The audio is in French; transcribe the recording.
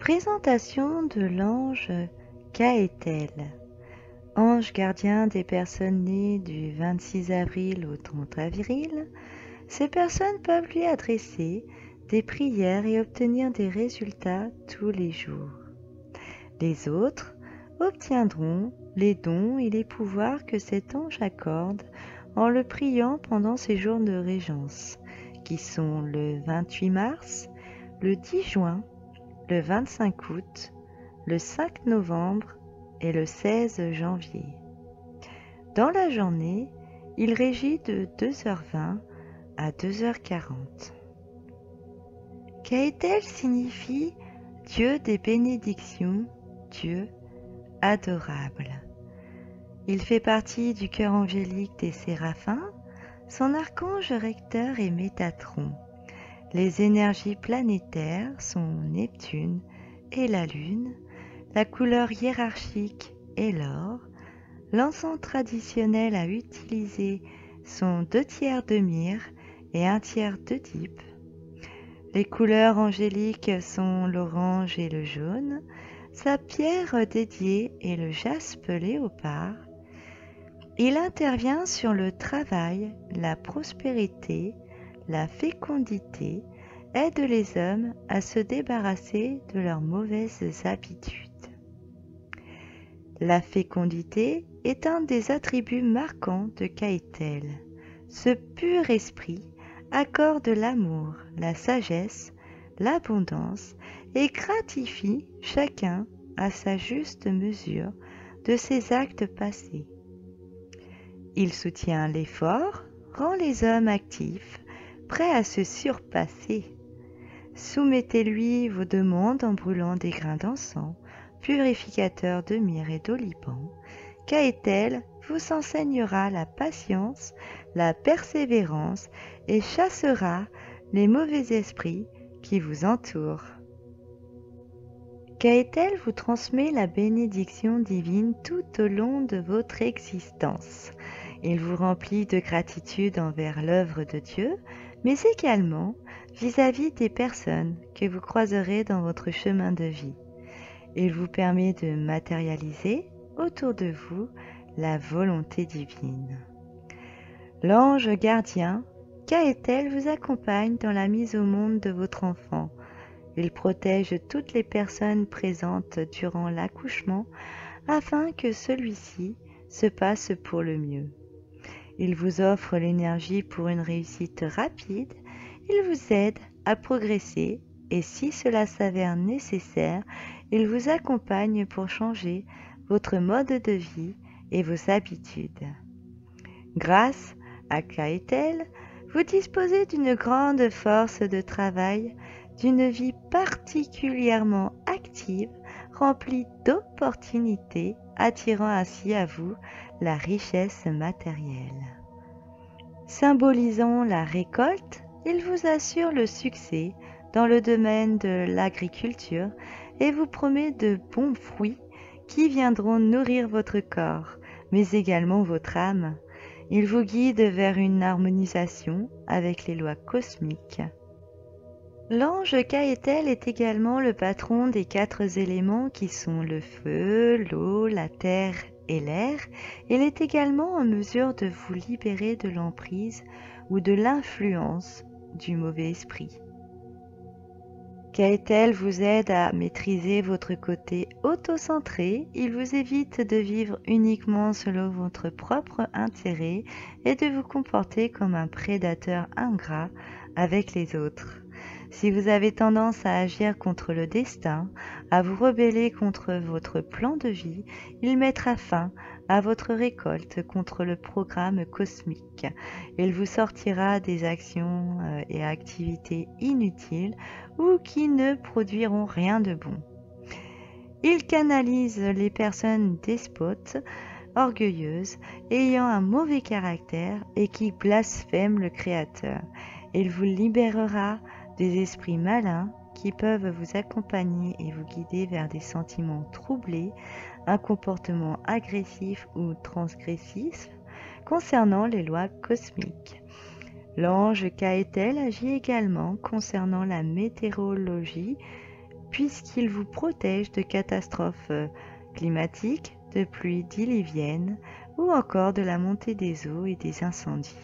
Présentation de l'ange Gaëtel. Ange gardien des personnes nées du 26 avril au 30 avril, ces personnes peuvent lui adresser des prières et obtenir des résultats tous les jours. Les autres obtiendront les dons et les pouvoirs que cet ange accorde en le priant pendant ses jours de régence, qui sont le 28 mars, le 10 juin, le 25 août, le 5 novembre et le 16 janvier. Dans la journée, il régit de 2h20 à 2h40. Gaëtel signifie Dieu des bénédictions, Dieu adorable. Il fait partie du chœur angélique des séraphins. Son archange recteur est Métatron. Les énergies planétaires sont Neptune et la Lune. La couleur hiérarchique est l'or. L'encens traditionnel à utiliser sont 2/3 de myrrhe et 1/3 de dieppe. Les couleurs angéliques sont l'orange et le jaune. Sa pierre dédiée est le jaspe léopard. Il intervient sur le travail, la prospérité, la fécondité, aide les hommes à se débarrasser de leurs mauvaises habitudes. La fécondité est un des attributs marquants de Gaëtel. Ce pur esprit accorde l'amour, la sagesse, l'abondance et gratifie chacun à sa juste mesure de ses actes passés. Il soutient l'effort, rend les hommes actifs, prêts à se surpasser. Soumettez-lui vos demandes en brûlant des grains d'encens, purificateurs de myrrhe et d'oliban. Gaëtel vous enseignera la patience, la persévérance et chassera les mauvais esprits qui vous entourent. Gaëtel vous transmet la bénédiction divine tout au long de votre existence. Il vous remplit de gratitude envers l'œuvre de Dieu, mais également vis-à-vis des personnes que vous croiserez dans votre chemin de vie. Il vous permet de matérialiser autour de vous la volonté divine. L'ange gardien, Gaëtel, vous accompagne dans la mise au monde de votre enfant. Il protège toutes les personnes présentes durant l'accouchement afin que celui-ci se passe pour le mieux. Il vous offre l'énergie pour une réussite rapide. Il vous aide à progresser et si cela s'avère nécessaire, il vous accompagne pour changer votre mode de vie et vos habitudes. Grâce à Gaëtel, vous disposez d'une grande force de travail, d'une vie particulièrement active, remplie d'opportunités, attirant ainsi à vous la richesse matérielle. Symbolisant la récolte, il vous assure le succès dans le domaine de l'agriculture et vous promet de bons fruits qui viendront nourrir votre corps, mais également votre âme. Il vous guide vers une harmonisation avec les lois cosmiques. L'ange Gaëtel est également le patron des 4 éléments qui sont le feu, l'eau, la terre et l'air. Il est également en mesure de vous libérer de l'emprise ou de l'influence du mauvais esprit. Gaëtel vous aide à maîtriser votre côté autocentré. Il vous évite de vivre uniquement selon votre propre intérêt et de vous comporter comme un prédateur ingrat avec les autres. Si vous avez tendance à agir contre le destin, à vous rebeller contre votre plan de vie, il mettra fin à votre récolte contre le programme cosmique. Il vous sortira des actions et activités inutiles ou qui ne produiront rien de bon. Il canalise les personnes despotes, orgueilleuses, ayant un mauvais caractère et qui blasphèment le Créateur. Il vous libérera des esprits malins qui peuvent vous accompagner et vous guider vers des sentiments troublés, un comportement agressif ou transgressif concernant les lois cosmiques. L'ange Gaëtel agit également concernant la météorologie puisqu'il vous protège de catastrophes climatiques, de pluies diluviennes ou encore de la montée des eaux et des incendies.